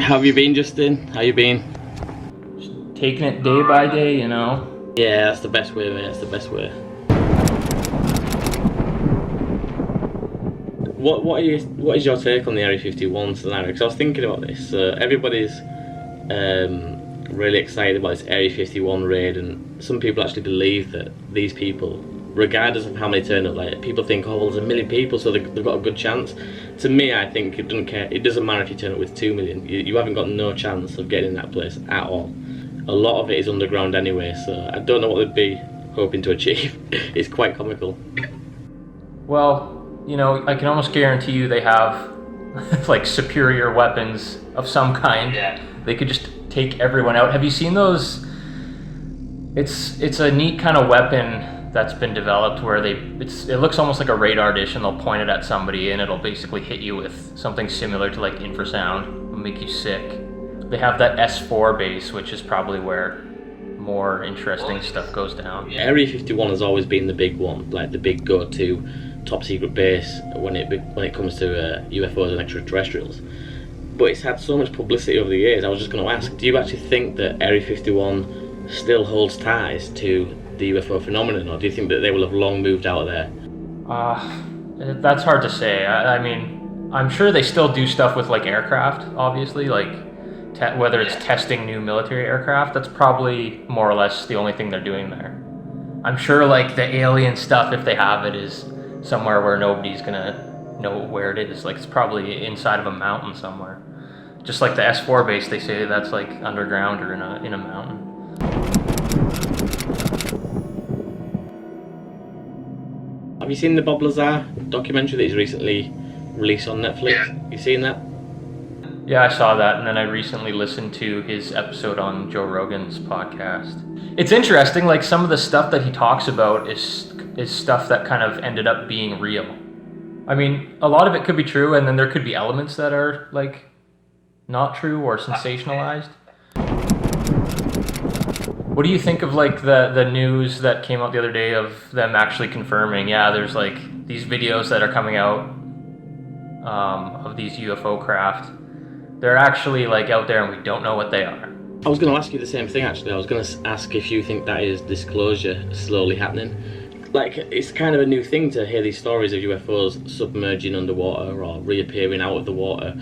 How have you been, Justin? How you been? Just taking it day by day, you know? Yeah, that's the best way, mate. That's the best way. What is your take on the Area 51 scenario? Because I was thinking about this. Everybody's really excited about this Area 51 raid, and some people actually believe that these people, regardless of how many turn up, like people think, oh, well, there's 1 million people, so they've got a good chance. To me, I think it doesn't care. It doesn't matter if you turn up with 2 million. You haven't got no chance of getting in that place at all. A lot of it is underground anyway, so I don't know what they'd be hoping to achieve. It's quite comical. Well, you know, I can almost guarantee you they have like superior weapons of some kind. Yeah. They could just take everyone out. Have you seen those? It's a neat kind of weapon that's been developed where it looks almost like a radar dish, and they'll point it at somebody and it'll basically hit you with something similar to like infrasound. It'll make you sick. They have that S4 base, which is probably where more interesting stuff goes down. Yeah, Area 51 has always been the big one, like the big go-to top secret base when it comes to UFOs and extraterrestrials. But it's had so much publicity over the years. I was just going to ask, do you actually think that Area 51 still holds ties to the UFO phenomenon, or do you think that they will have long moved out of there? That's hard to say. I mean, I'm sure they still do stuff with like aircraft, obviously, like whether it's testing new military aircraft. That's probably more or less the only thing they're doing there. I'm sure like the alien stuff, if they have it, is somewhere where nobody's gonna know where it is. Like it's probably inside of a mountain somewhere. Just like the S4 base, they say that's like underground or in a mountain. Have you seen the Bob Lazar documentary that he's recently released on Netflix? Yeah. You seen that? Yeah, I saw that, and then I recently listened to his episode on Joe Rogan's podcast. It's interesting, like some of the stuff that he talks about is stuff that kind of ended up being real. I mean, a lot of it could be true, and then there could be elements that are like not true or sensationalized. What do you think of like the news that came out the other day of them actually confirming, yeah, there's like these videos that are coming out of these UFO craft. They're actually like out there and we don't know what they are. I was going to ask you the same thing actually. I was going to ask if you think that is disclosure slowly happening. Like, it's kind of a new thing to hear these stories of UFOs submerging underwater or reappearing out of the water.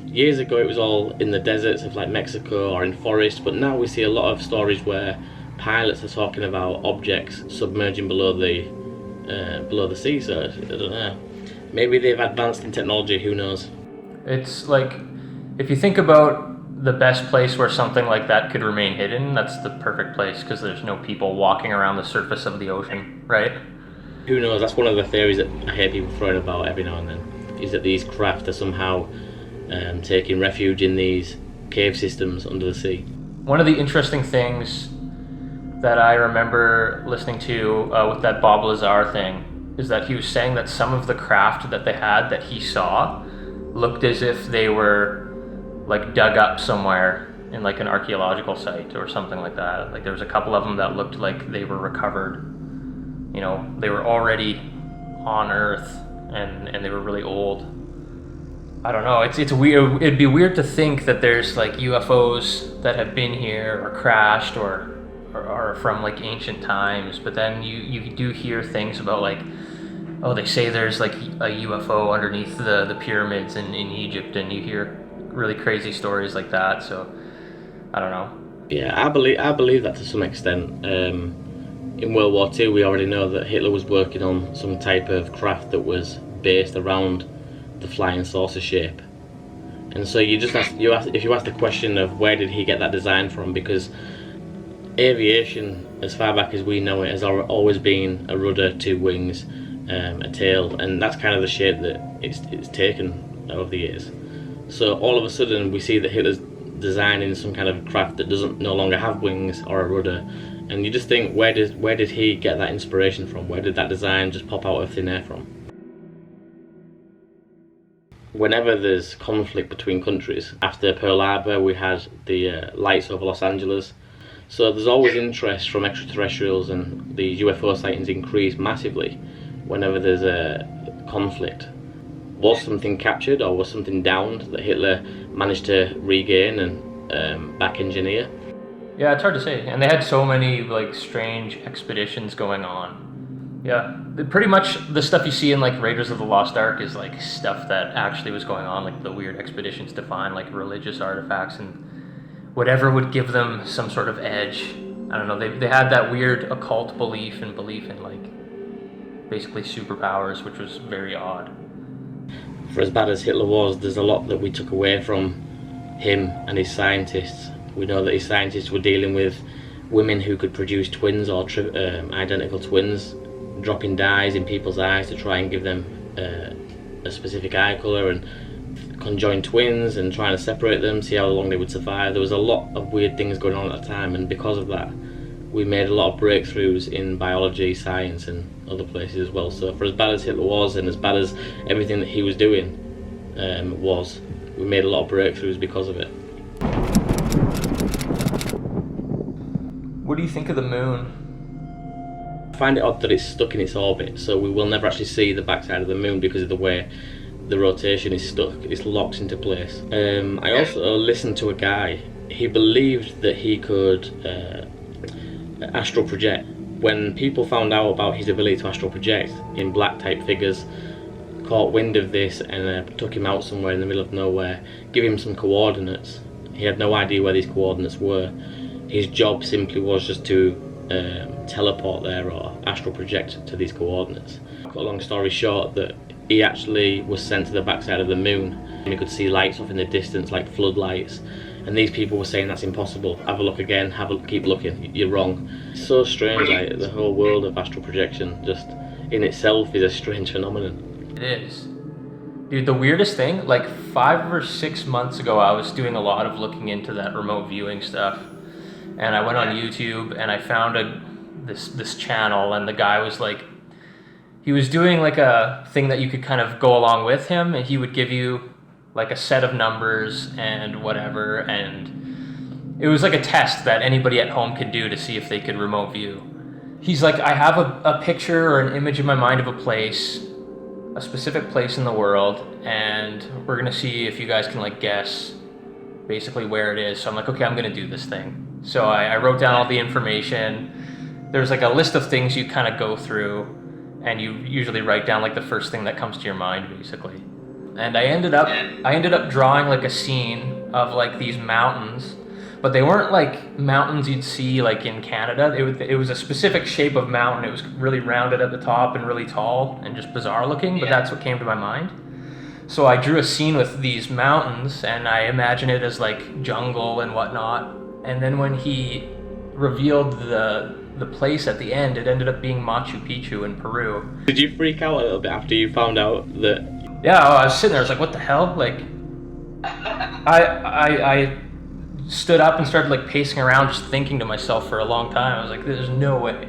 Years ago it was all in the deserts of like Mexico or in forests, but now we see a lot of stories where pilots are talking about objects submerging below the sea, so I don't know. Maybe they've advanced in technology, who knows? It's like, if you think about the best place where something like that could remain hidden, that's the perfect place because there's no people walking around the surface of the ocean, right? Who knows? That's one of the theories that I hear people throwing about every now and then, is that these craft are somehow taking refuge in these cave systems under the sea. One of the interesting things that I remember listening to with that Bob Lazar thing is that he was saying that some of the craft that they had that he saw looked as if they were like dug up somewhere in like an archaeological site or something like that. Like there was a couple of them that looked like they were recovered. You know, they were already on Earth and they were really old. I don't know, it's weird. It'd be weird to think that there's like UFOs that have been here or crashed or are from like ancient times, but then you do hear things about like, oh, they say there's like a UFO underneath the pyramids in Egypt, and you hear really crazy stories like that, so I don't know. Yeah, I believe that to some extent. In World War II, we already know that Hitler was working on some type of craft that was based around the flying saucer shape, and so if you ask the question of where did he get that design from, because aviation, as far back as we know it, has always been a rudder, two wings, a tail, and that's kind of the shape that it's taken over the years. So all of a sudden we see that Hitler's designing some kind of craft that doesn't no longer have wings or a rudder, and you just think, where did he get that inspiration from? Where did that design just pop out of thin air from? Whenever there's conflict between countries, after Pearl Harbor we had the lights over Los Angeles, so there's always interest from extraterrestrials, and the UFO sightings increase massively whenever there's a conflict. Was something captured or was something downed that Hitler managed to regain and back engineer? Yeah, it's hard to say. And they had so many like strange expeditions going on. Yeah, pretty much the stuff you see in like Raiders of the Lost Ark is like stuff that actually was going on, like the weird expeditions to find like religious artifacts and whatever would give them some sort of edge. I don't know, they had that weird occult belief in like basically superpowers, which was very odd. For as bad as Hitler was, there's a lot that we took away from him and his scientists. We know that his scientists were dealing with women who could produce twins or identical twins, dropping dyes in people's eyes to try and give them a specific eye colour, and conjoined twins and trying to separate them, see how long they would survive. There was a lot of weird things going on at the time, and because of that we made a lot of breakthroughs in biology, science and other places as well. So for as bad as Hitler was, and as bad as everything that he was doing we made a lot of breakthroughs because of it. What do you think of the moon? I find it odd that it's stuck in its orbit, so we will never actually see the backside of the moon because of the way the rotation is stuck. It's locked into place. I also listened to a guy. He believed that he could astral project. When people found out about his ability to astral project in black type figures, caught wind of this and took him out somewhere in the middle of nowhere, give him some coordinates. He had no idea where these coordinates were. His job simply was just to teleport there or astral project to these coordinates. Cut a long story short, that he actually was sent to the backside of the moon, and he could see lights off in the distance like floodlights, and these people were saying that's impossible. Have a look again, keep looking, you're wrong. It's so strange, like the whole world of astral projection just in itself is a strange phenomenon. It is. Dude, the weirdest thing, like 5 or 6 months ago I was doing a lot of looking into that remote viewing stuff, and I went on YouTube and I found this channel, and the guy was like, he was doing like a thing that you could kind of go along with him, and he would give you like a set of numbers and whatever, and it was like a test that anybody at home could do to see if they could remote view. He's like, I have a picture or an image in my mind of a place, a specific place in the world, and we're gonna see if you guys can like guess basically where it is. So I'm like, okay, I'm gonna do this thing. So I wrote down all the information. There's like a list of things you kind of go through, and you usually write down like the first thing that comes to your mind basically. And I ended up drawing like a scene of like these mountains, but they weren't like mountains you'd see like in Canada. It was a specific shape of mountain. It was really rounded at the top and really tall and just bizarre looking, but that's what came to my mind. So I drew a scene with these mountains, and I imagine it as like jungle and whatnot. And then when he revealed the place at the end, it ended up being Machu Picchu in Peru. Did you freak out a little bit after you found out that? Yeah, I was sitting there, I was like, what the hell? Like, I stood up and started like pacing around, just thinking to myself for a long time. I was like, there's no way.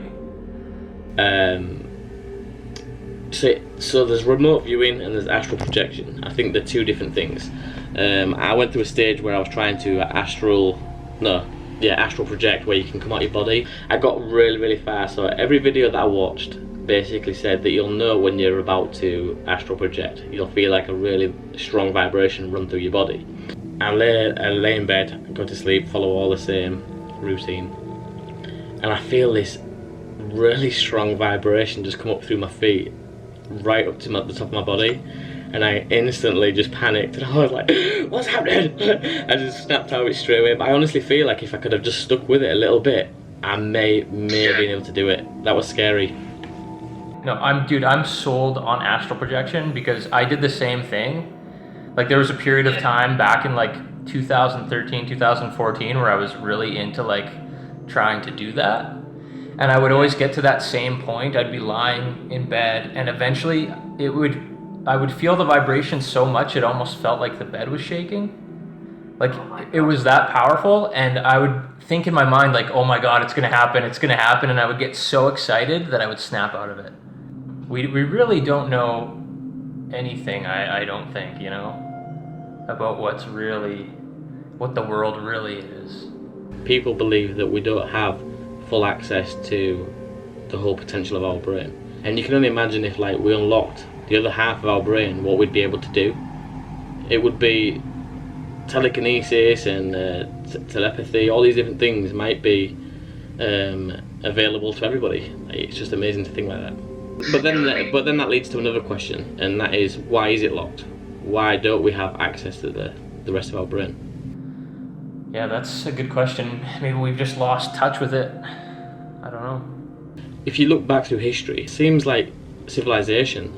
So there's remote viewing and there's astral projection. I think they're two different things. I went through a stage where I was trying to astral project, where you can come out your body. I got really far, so every video that I watched basically said that you'll know when you're about to astral project. You'll feel like a really strong vibration run through your body. I lay in bed, go to sleep, follow all the same routine, and I feel this really strong vibration just come up through my feet, right up to the top of my body, and I instantly just panicked, and I was like, what's happening? I just snapped out of it straight away. But I honestly feel like if I could have just stuck with it a little bit, I may have been able to do it. That was scary. No, I'm sold on astral projection, because I did the same thing. Like, there was a period of time back in like 2013, 2014 where I was really into like trying to do that. And I would always get to that same point. I'd be lying in bed, and eventually I would feel the vibration so much it almost felt like the bed was shaking. Like it was that powerful, and I would think in my mind like, oh my God, it's gonna happen, and I would get so excited that I would snap out of it. We really don't know anything, I don't think, you know, about what the world really is. People believe that we don't have full access to the whole potential of our brain. And you can only imagine if like we unlocked the other half of our brain, what we'd be able to do. It would be telekinesis and telepathy, all these different things might be available to everybody. It's just amazing to think like that. But then that leads to another question, and that is, why is it locked? Why don't we have access to the rest of our brain? Yeah, that's a good question. Maybe we've just lost touch with it. I don't know. If you look back through history, it seems like civilization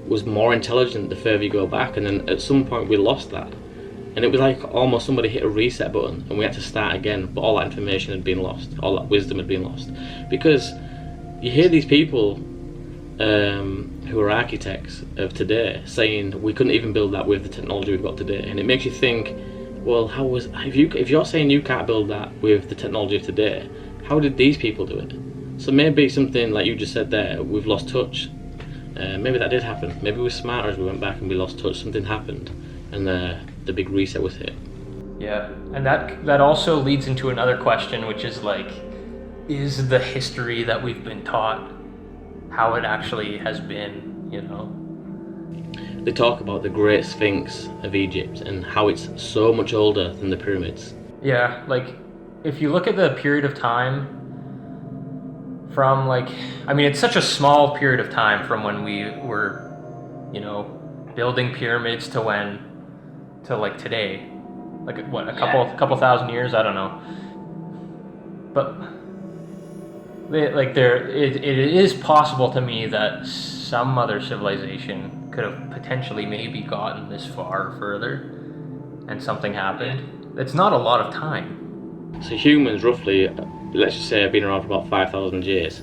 was more intelligent the further you go back, and then at some point we lost that. And it was like almost somebody hit a reset button and we had to start again, but all that information had been lost, all that wisdom had been lost. Because you hear these people who are architects of today saying we couldn't even build that with the technology we've got today, and it makes you think, well, if you're saying you can't build that with the technology of today, how did these people do it? So maybe something like you just said there, we've lost touch. Maybe that did happen. Maybe we were smarter as we went back and we lost touch. Something happened, and the big reset was hit. Yeah, and that also leads into another question, which is like, is the history that we've been taught how it actually has been, you know? They talk about the Great Sphinx of Egypt and how it's so much older than the pyramids. Yeah, like if you look at the period of time from it's such a small period of time from when we were, you know, building pyramids to like today. Like what, a couple thousand years, I don't know. But it is possible to me that some other civilization could have potentially maybe gotten this far further and something happened. It's not a lot of time. So humans roughly, let's just say, have been around for about 5,000 years,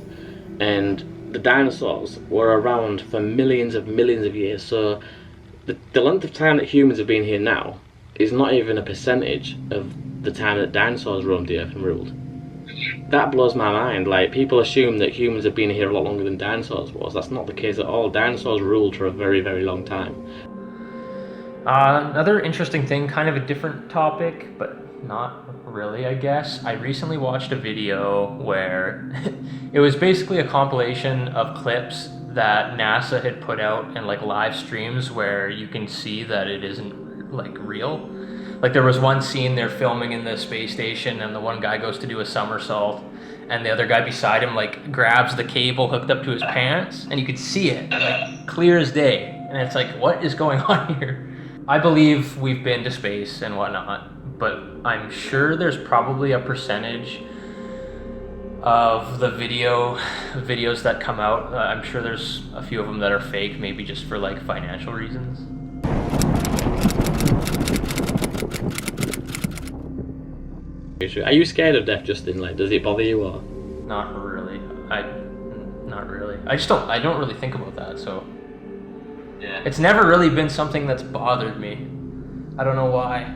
and the dinosaurs were around for millions of years. So the length of time that humans have been here now is not even a percentage of the time that dinosaurs roamed the earth and ruled. That blows my mind. Like, people assume that humans have been here a lot longer than dinosaurs was. That's not the case at all. Dinosaurs ruled for a very, very long time. Another interesting thing, kind of a different topic, but not really, I guess. I recently watched a video where it was basically a compilation of clips that NASA had put out in like live streams where you can see that it isn't like real. Like there was one scene they're filming in the space station and the one guy goes to do a somersault and the other guy beside him like grabs the cable hooked up to his pants and you could see it like clear as day. And it's like, what is going on here? I believe we've been to space and whatnot, but I'm sure there's probably a percentage of the videos that come out. I'm sure there's a few of them that are fake, maybe just for like financial reasons. Are you scared of death, Justin? Like, does it bother you or? Not really. Not really. I don't really think about that, so. Yeah. It's never really been something that's bothered me. I don't know why.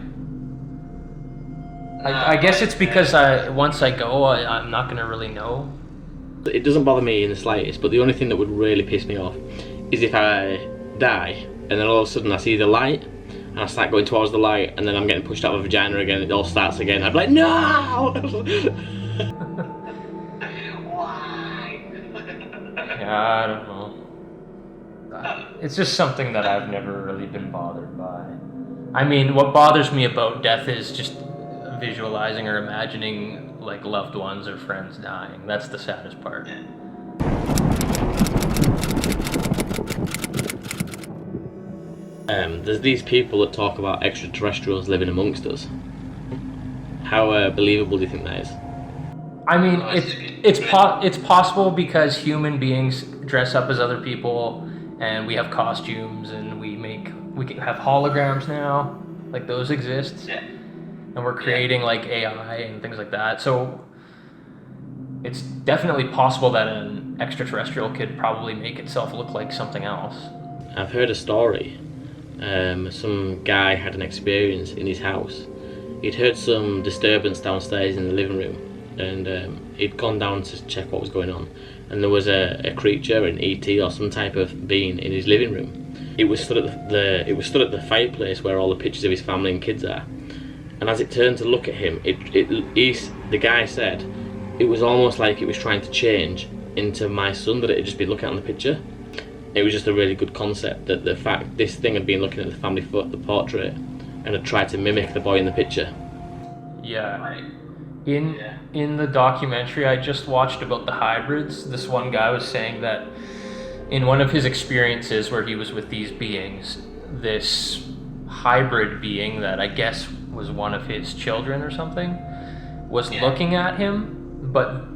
I guess it's because once I go, I'm not gonna really know. It doesn't bother me in the slightest, but the only thing that would really piss me off is if I die and then all of a sudden I see the light and I start going towards the light and then I'm getting pushed out of a vagina again, it all starts again. I'd be like, no! Why? Yeah, I don't know. It's just something that I've never really been bothered by. I mean, what bothers me about death is just visualizing or imagining like loved ones or friends dying. That's the saddest part. There's these people that talk about extraterrestrials living amongst us. How believable do you think that is? I mean, it's possible because human beings dress up as other people, and we have costumes, and we can have holograms now, like those exist, and we're creating like AI and things like that. So it's definitely possible that an extraterrestrial could probably make itself look like something else. I've heard a story. Some guy had an experience in his house. He'd heard some disturbance downstairs in the living room, and he'd gone down to check what was going on. And there was a creature, an ET or some type of being, in his living room. It was stood at the fireplace where all the pictures of his family and kids are. And as it turned to look at him, the guy said it was almost like it was trying to change into my son that it had just been looking at on the picture. It was just a really good concept that the fact this thing had been looking at the family the portrait and had tried to mimic the boy in the picture. Yeah. In the documentary I just watched about the hybrids, this one guy was saying that in one of his experiences where he was with these beings, this hybrid being that I guess was one of his children or something was looking at him, but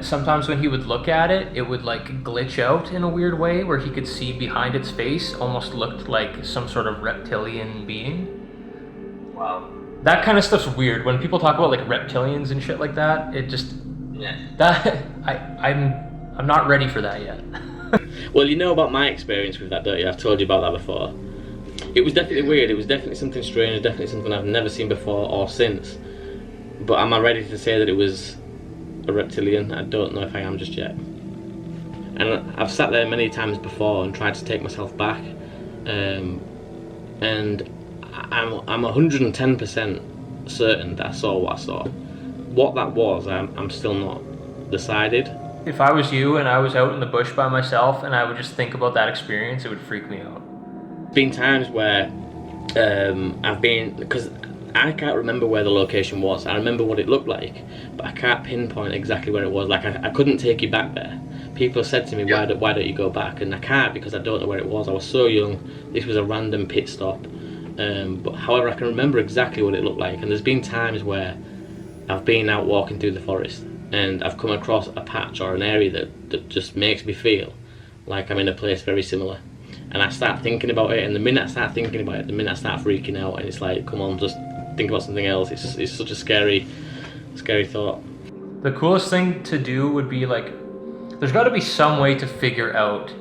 sometimes when he would look at it, it would like glitch out in a weird way where he could see behind its face, almost looked like some sort of reptilian being. Wow. That kind of stuff's weird. When people talk about like reptilians and shit like that, it just I'm not ready for that yet. Well, you know about my experience with that, don't you? I've told you about that before. It was definitely weird. It was definitely something strange. Definitely something I've never seen before or since. But am I ready to say that it was a reptilian? I don't know if I am just yet. And I've sat there many times before and tried to take myself back, and I'm 110% certain that I saw what I saw. What that was, I'm still not decided. If I was you and I was out in the bush by myself and I would just think about that experience, it would freak me out. Been times where I've been, because I can't remember where the location was. I remember what it looked like, but I can't pinpoint exactly where it was. Like I couldn't take you back there. People said to me, why don't you go back? And I can't, because I don't know where it was. I was so young. This was a random pit stop. But however, I can remember exactly what it looked like. And there's been times where I've been out walking through the forest and I've come across a patch or an area that just makes me feel like I'm in a place very similar. And I start thinking about it, and the minute I start thinking about it, the minute I start freaking out, and it's like, come on, just think about something else. It's such a scary thought. The coolest thing to do would be like, there's got to be some way to figure out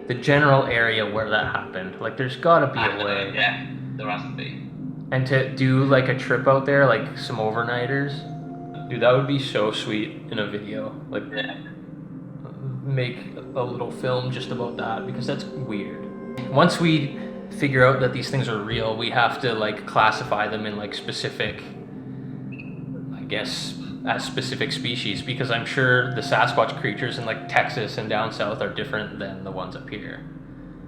the general area where that happened. Like there's got to be a way. Yeah, there has to be. And to do like a trip out there, like some overnighters. Dude, that would be so sweet in a video. Like, make a little film just about that, because that's weird. Once we figure out that these things are real, we have to like classify them in like specific, I guess, as specific species, because I'm sure the Sasquatch creatures in like Texas and down south are different than the ones up here.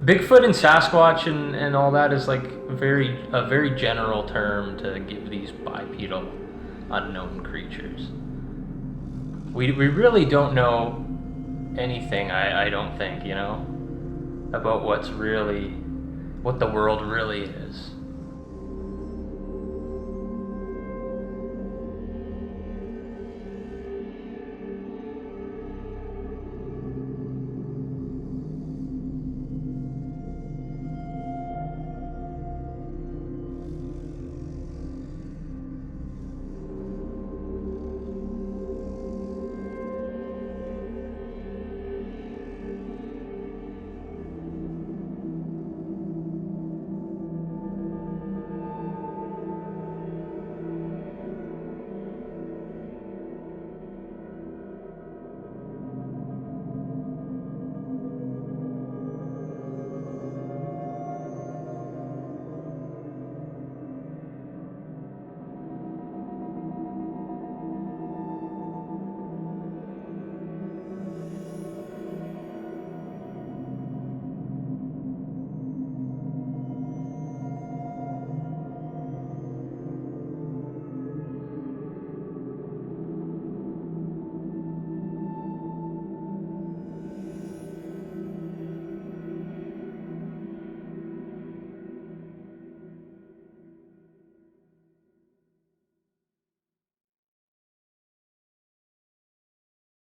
Bigfoot and Sasquatch and all that is like a very general term to give these bipedal unknown creatures. We really don't know anything, I don't think, you know, about what the world really is.